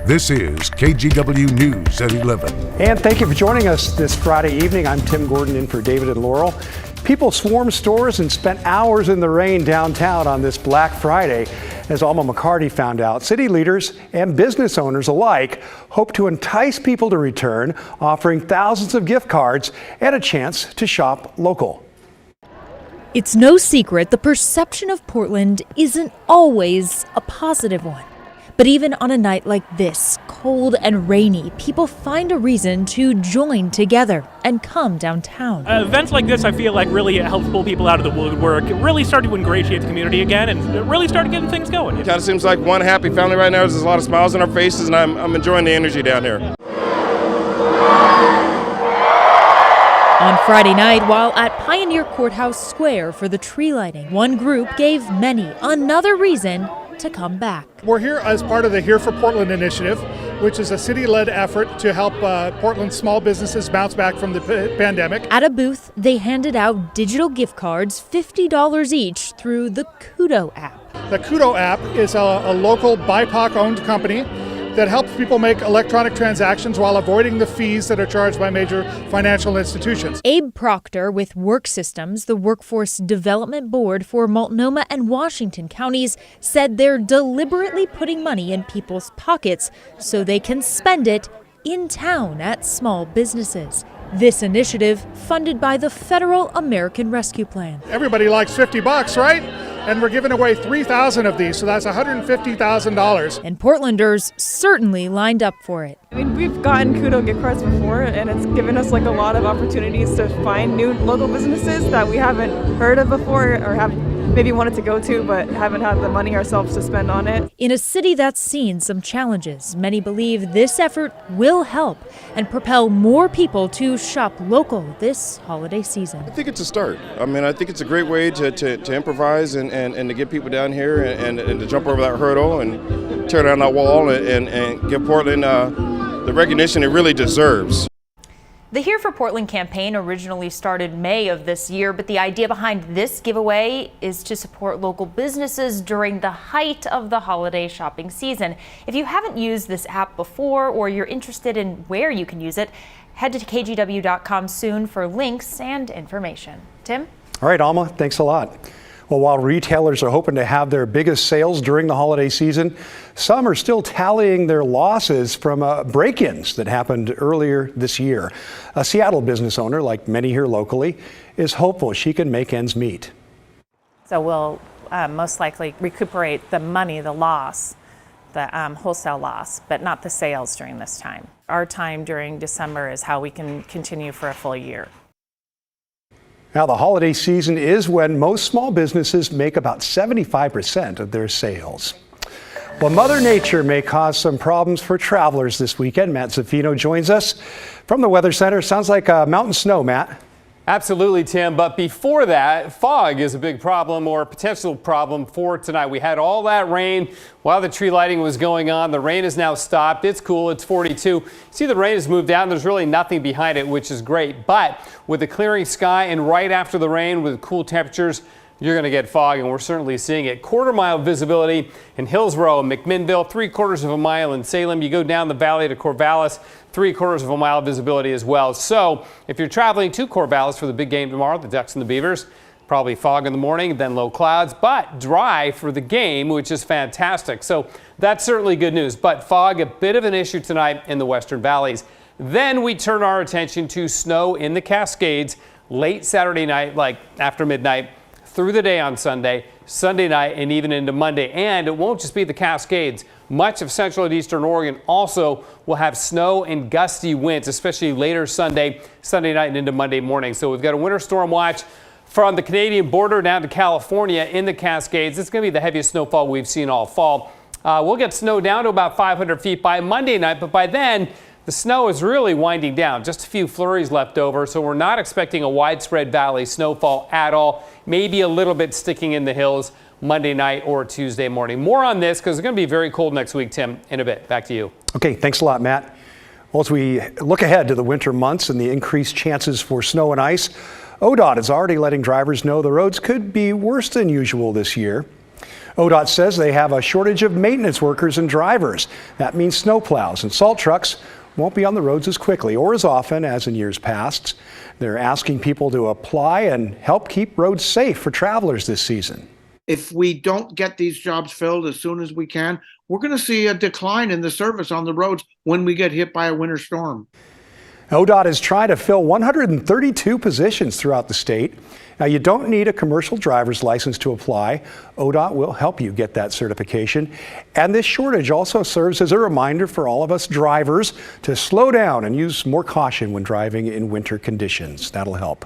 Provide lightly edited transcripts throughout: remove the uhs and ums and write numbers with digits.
This is KGW News at 11. And thank you for joining us this Friday evening. I'm Tim Gordon in for David and Laurel. People swarmed stores and spent hours in the rain downtown on this Black Friday. As Alma McCarty found out, city leaders and business owners alike hope to entice people to return, offering thousands of gift cards and a chance to shop local. It's no secret the perception of Portland isn't always a positive one. But even on a night like this, cold and rainy, people find a reason to join together and come downtown. Events like this, I feel like, really help pull people out of the woodwork. It really started to ingratiate the community again, and it really started getting things going. It kind of seems like one happy family right now. There's a lot of smiles on our faces, and I'm enjoying the energy down here. On Friday night, while at Pioneer Courthouse Square for the tree lighting, one group gave many another reason to come back. We're here as part of the Here for Portland initiative, which is a city-led effort to help Portland's small businesses bounce back from the pandemic. At a booth, they handed out digital gift cards, $50 each, through the Kudo app. The Kudo app is a local BIPOC-owned company that helps people make electronic transactions while avoiding the fees that are charged by major financial institutions. Abe Proctor with Work Systems, the Workforce Development Board for Multnomah and Washington counties, said they're deliberately putting money in people's pockets so they can spend it in town at small businesses. This initiative funded by the Federal American Rescue Plan. Everybody likes $50, right? And we're giving away 3,000 of these, so that's $150,000. And Portlanders certainly lined up for it. I mean, we've gotten Kudo gift cards before, and it's given us like a lot of opportunities to find new local businesses that we haven't heard of before or have maybe wanted to go to but haven't had the money ourselves to spend on it. In a city that's seen some challenges, many believe this effort will help and propel more people to shop local this holiday season. I think it's a start. I mean, I think it's a great way to improvise and to get people down here and to jump over that hurdle and tear down that wall and give Portland the recognition it really deserves. The Here for Portland campaign originally started May of this year, but the idea behind this giveaway is to support local businesses during the height of the holiday shopping season. If you haven't used this app before or you're interested in where you can use it, head to KGW.com soon for links and information. Tim? All right, Alma, thanks a lot. Well, while retailers are hoping to have their biggest sales during the holiday season, some are still tallying their losses from break-ins that happened earlier this year. A Seattle business owner, like many here locally, is hopeful she can make ends meet. So we'll most likely recuperate the money, the loss, the wholesale loss, but not the sales during this time. Our time during December is how we can continue for a full year. Now, the holiday season is when most small businesses make about 75% of their sales. Well, Mother Nature may cause some problems for travelers this weekend. Matt Zaffino joins us from the Weather Center. Sounds like mountain snow, Matt. Absolutely, Tim. But before that, fog is a big problem or a potential problem for tonight. We had all that rain while the tree lighting was going on. The rain has now stopped. It's cool. It's 42. See, the rain has moved down. There's really nothing behind it, which is great. But with a clearing sky and right after the rain with cool temperatures, you're going to get fog, and we're certainly seeing it. Quarter-mile visibility in Hillsborough, McMinnville, 3/4 of a mile in Salem. You go down the valley to Corvallis, 3/4 of a mile visibility as well. So if you're traveling to Corvallis for the big game tomorrow, the Ducks and the Beavers, probably fog in the morning, then low clouds, but dry for the game, which is fantastic. So that's certainly good news. But fog, a bit of an issue tonight in the western valleys. Then we turn our attention to snow in the Cascades late Saturday night, like after midnight, through the day on Sunday, Sunday night, and even into Monday. And it won't just be the Cascades. Much of central and eastern Oregon also will have snow and gusty winds, especially later Sunday night, and into Monday morning. So we've got a winter storm watch from the Canadian border down to California in the Cascades. It's going to be the heaviest snowfall we've seen all fall. We'll get snow down to about 500 feet by Monday night, but by then, the snow is really winding down. Just a few flurries left over, so we're not expecting a widespread valley snowfall at all. Maybe a little bit sticking in the hills Monday night or Tuesday morning. More on this because it's going to be very cold next week, Tim, in a bit. Back to you. Okay, thanks a lot, Matt. Well, as we look ahead to the winter months and the increased chances for snow and ice, ODOT is already letting drivers know the roads could be worse than usual this year. ODOT says they have a shortage of maintenance workers and drivers. That means snowplows and salt trucks won't be on the roads as quickly or as often as in years past. They're asking people to apply and help keep roads safe for travelers this season. If we don't get these jobs filled as soon as we can, we're going to see a decline in the service on the roads when we get hit by a winter storm. ODOT is trying to fill 132 positions throughout the state. Now, you don't need a commercial driver's license to apply. ODOT will help you get that certification. And this shortage also serves as a reminder for all of us drivers to slow down and use more caution when driving in winter conditions. That'll help.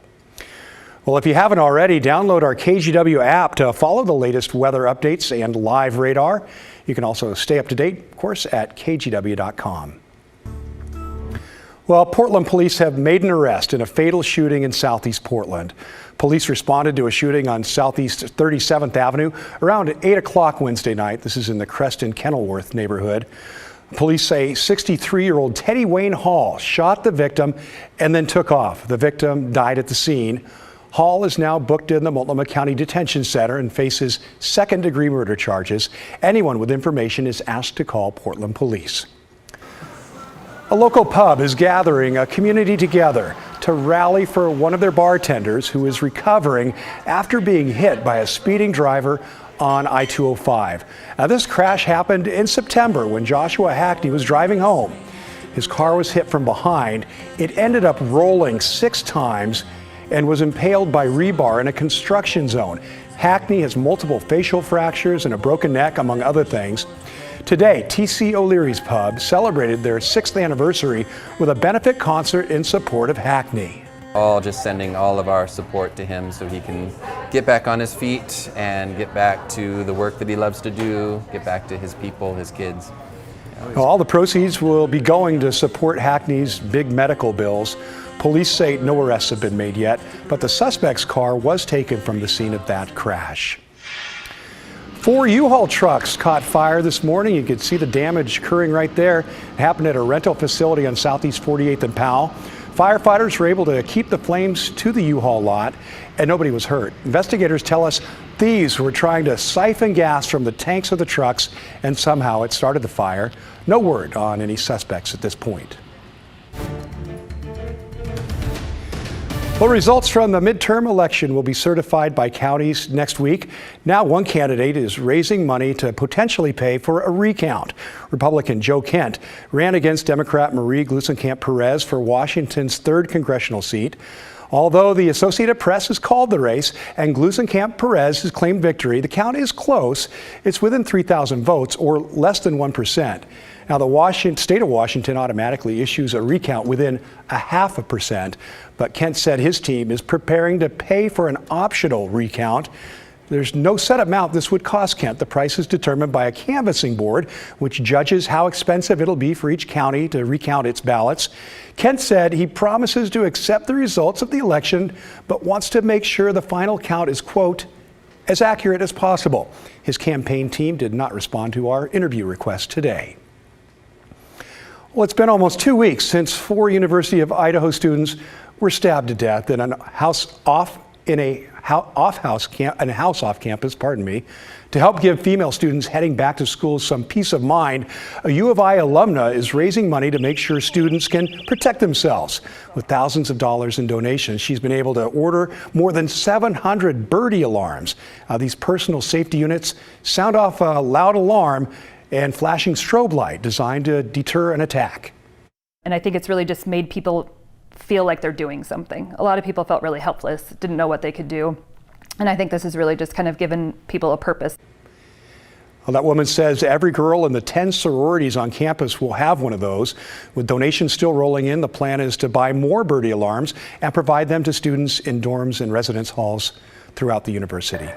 Well, if you haven't already, download our KGW app to follow the latest weather updates and live radar. You can also stay up to date, of course, at kgw.com. Well, Portland police have made an arrest in a fatal shooting in Southeast Portland. Police responded to a shooting on Southeast 37th Avenue around 8 o'clock Wednesday night. This is in the Creston-Kenilworth neighborhood. Police say 63-year-old Teddy Wayne Hall shot the victim and then took off. The victim died at the scene. Hall is now booked in the Multnomah County Detention Center and faces second-degree murder charges. Anyone with information is asked to call Portland Police. A local pub is gathering a community together to rally for one of their bartenders who is recovering after being hit by a speeding driver on I-205. Now, this crash happened in September when Joshua Hackney was driving home. His car was hit from behind. It ended up rolling 6 times and was impaled by rebar in a construction zone. Hackney has multiple facial fractures and a broken neck, among other things. Today, T.C. O'Leary's Pub celebrated their 6th anniversary with a benefit concert in support of Hackney. All just sending all of our support to him so he can get back on his feet and get back to the work that he loves to do, get back to his people, his kids. All the proceeds will be going to support Hackney's big medical bills. Police say no arrests have been made yet, but the suspect's car was taken from the scene of that crash. 4 U-Haul trucks caught fire this morning. You could see the damage occurring right there. It happened at a rental facility on Southeast 48th and Powell. Firefighters were able to keep the flames to the U-Haul lot, and nobody was hurt. Investigators tell us thieves were trying to siphon gas from the tanks of the trucks, and somehow it started the fire. No word on any suspects at this point. Well, results from the midterm election will be certified by counties next week. Now, one candidate is raising money to potentially pay for a recount. Republican Joe Kent ran against Democrat Marie Gluesenkamp-Perez for Washington's 3rd congressional seat. Although the Associated Press has called the race and Gluesenkamp-Perez has claimed victory, the count is close. It's within 3,000 votes, or less than 1%. Now, the state of Washington automatically issues a recount within 0.5%, but Kent said his team is preparing to pay for an optional recount. There's no set amount this would cost Kent. The price is determined by a canvassing board, which judges how expensive it'll be for each county to recount its ballots. Kent said he promises to accept the results of the election, but wants to make sure the final count is, quote, as accurate as possible. His campaign team did not respond to our interview request today. Well, it's been almost 2 weeks since 4 University of Idaho students were stabbed to death in a house off campus, to help give female students heading back to school some peace of mind. A U of I alumna is raising money to make sure students can protect themselves. With thousands of dollars in donations, she's been able to order more than 700 birdie alarms. These personal safety units sound off a loud alarm and flashing strobe light designed to deter an attack. And I think it's really just made people feel like they're doing something. A lot of people felt really helpless, didn't know what they could do. And I think this has really just kind of given people a purpose. Well, that woman says every girl in the 10 sororities on campus will have one of those. With donations still rolling in, the plan is to buy more birdie alarms and provide them to students in dorms and residence halls throughout the university.